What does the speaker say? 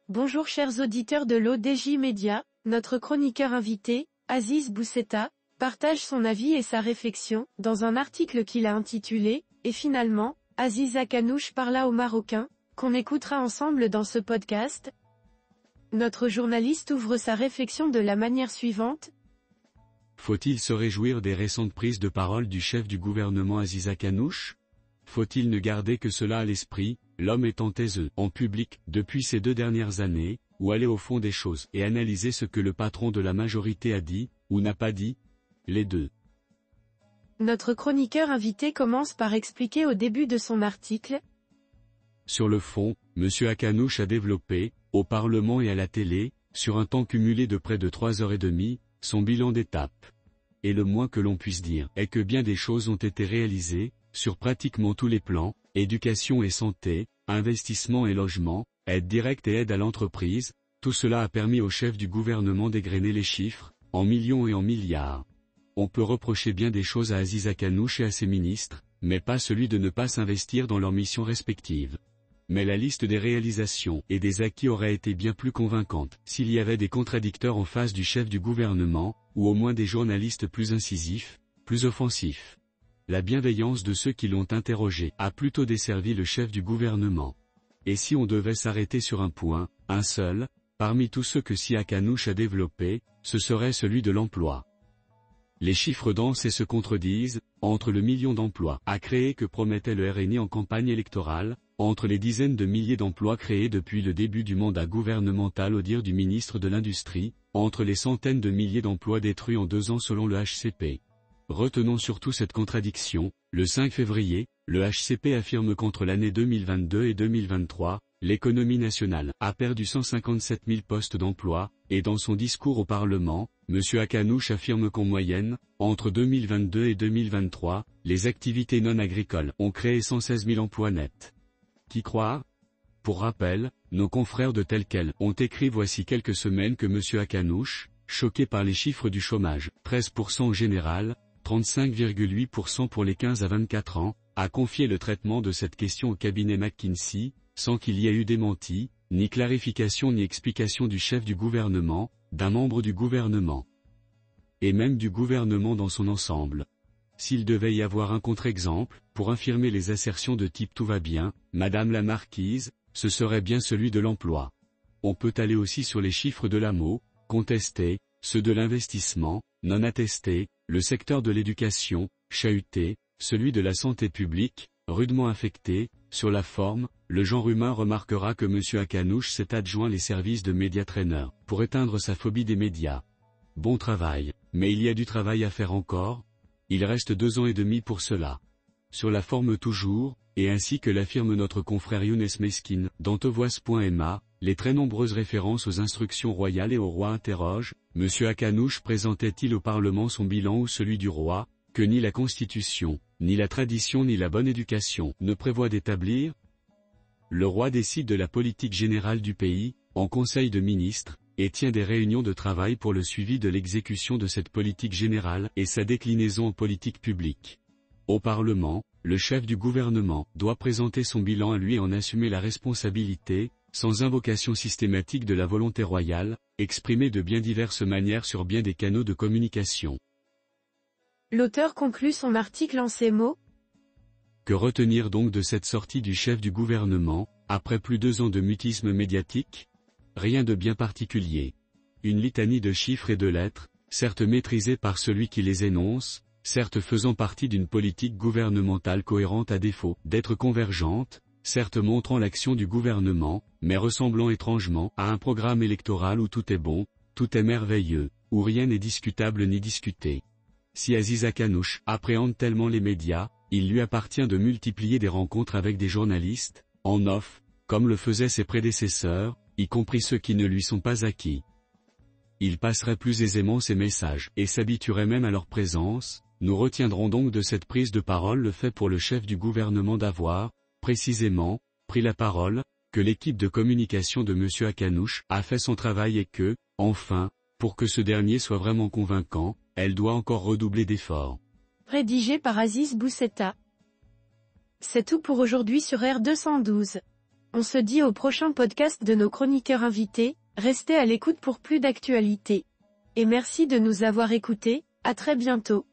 Bonjour chers auditeurs de l'ODJ Média, notre chroniqueur invité, Aziz Bousseta, partage son avis et sa réflexion, dans un article qu'il a intitulé « Et finalement, Aziz Akanouche parla aux Marocains », qu'on écoutera ensemble dans ce podcast. Notre journaliste ouvre sa réflexion de la manière suivante. Faut-il se réjouir des récentes prises de parole du chef du gouvernement Aziz Akanouche ? Faut-il ne garder que cela à l'esprit, l'homme étant taiseux, en public, depuis ces 2 dernières années, ou aller au fond des choses et analyser ce que le patron de la majorité a dit, ou n'a pas dit ? Les deux. Notre chroniqueur invité commence par expliquer au début de son article. Sur le fond, M. Akanouche a développé, au Parlement et à la télé, sur un temps cumulé de près de 3h30, son bilan d'étape. Et le moins que l'on puisse dire est que bien des choses ont été réalisées, sur pratiquement tous les plans, éducation et santé, investissement et logement, aide directe et aide à l'entreprise, tout cela a permis au chef du gouvernement d'égrener les chiffres, en millions et en milliards. On peut reprocher bien des choses à Aziz Akanouche et à ses ministres, mais pas celui de ne pas s'investir dans leurs missions respectives. Mais la liste des réalisations et des acquis aurait été bien plus convaincante s'il y avait des contradicteurs en face du chef du gouvernement, ou au moins des journalistes plus incisifs, plus offensifs. La bienveillance de ceux qui l'ont interrogé a plutôt desservi le chef du gouvernement. Et si on devait s'arrêter sur un point, un seul, parmi tous ceux que Si Akanouche a développés, ce serait celui de l'emploi. Les chiffres dansent et se contredisent, entre le million d'emplois à créer que promettait le RNI en campagne électorale, entre les dizaines de milliers d'emplois créés depuis le début du mandat gouvernemental au dire du ministre de l'Industrie, entre les centaines de milliers d'emplois détruits en 2 ans selon le HCP. Retenons surtout cette contradiction. Le 5 février, le HCP affirme qu'entre l'année 2022 et 2023, l'économie nationale a perdu 157 000 postes d'emploi, et dans son discours au Parlement, M. Akanouche affirme qu'en moyenne, entre 2022 et 2023, les activités non agricoles ont créé 116 000 emplois nets. Qui croire ? Pour rappel, nos confrères de Tel Quel ont écrit voici quelques semaines que M. Akanouche, choqué par les chiffres du chômage, 13% en général, 35,8% pour les 15 à 24 ans, a confié le traitement de cette question au cabinet McKinsey, sans qu'il y ait eu démenti, ni clarification ni explication du chef du gouvernement, d'un membre du gouvernement. Et même du gouvernement dans son ensemble. S'il devait y avoir un contre-exemple, pour infirmer les assertions de type tout va bien, Madame la Marquise, ce serait bien celui de l'emploi. On peut aller aussi sur les chiffres de l'AMO, contestés, ceux de l'investissement, non attestés, le secteur de l'éducation, chahuté, celui de la santé publique, rudement affecté. Sur la forme, le genre humain remarquera que M. Akanouche s'est adjoint les services de médiatraîneur, pour éteindre sa phobie des médias. Bon travail, mais il y a du travail à faire encore. Il reste 2 ans et demi pour cela. Sur la forme toujours, et ainsi que l'affirme notre confrère Younes Meskin, dans tevoice.ma, les très nombreuses références aux instructions royales et au roi interrogent, M. Akanouche présentait-il au Parlement son bilan ou celui du roi, que ni la Constitution, ni la tradition ni la bonne éducation ne prévoient d'établir ? Le roi décide de la politique générale du pays, en conseil de ministres, et tient des réunions de travail pour le suivi de l'exécution de cette politique générale et sa déclinaison en politique publique. Au Parlement, le chef du gouvernement doit présenter son bilan à lui et en assumer la responsabilité, sans invocation systématique de la volonté royale, exprimée de bien diverses manières sur bien des canaux de communication. L'auteur conclut son article en ces mots. Que retenir donc de cette sortie du chef du gouvernement, après plus de 2 ans de mutisme médiatique ? Rien de bien particulier. Une litanie de chiffres et de lettres, certes maîtrisée par celui qui les énonce, certes faisant partie d'une politique gouvernementale cohérente à défaut d'être convergente, certes montrant l'action du gouvernement, mais ressemblant étrangement à un programme électoral où tout est bon, tout est merveilleux, où rien n'est discutable ni discuté. Si Aziz Akanouche appréhende tellement les médias, il lui appartient de multiplier des rencontres avec des journalistes, en off, comme le faisaient ses prédécesseurs, y compris ceux qui ne lui sont pas acquis. Il passerait plus aisément ses messages, et s'habituerait même à leur présence. Nous retiendrons donc de cette prise de parole le fait pour le chef du gouvernement d'avoir, précisément, pris la parole, que l'équipe de communication de M. Akanouche a fait son travail et que, enfin, pour que ce dernier soit vraiment convaincant, elle doit encore redoubler d'efforts. Rédigé par Aziz Bousseta. C'est tout pour aujourd'hui sur R212. On se dit au prochain podcast de nos chroniqueurs invités, restez à l'écoute pour plus d'actualités. Et merci de nous avoir écoutés, à très bientôt.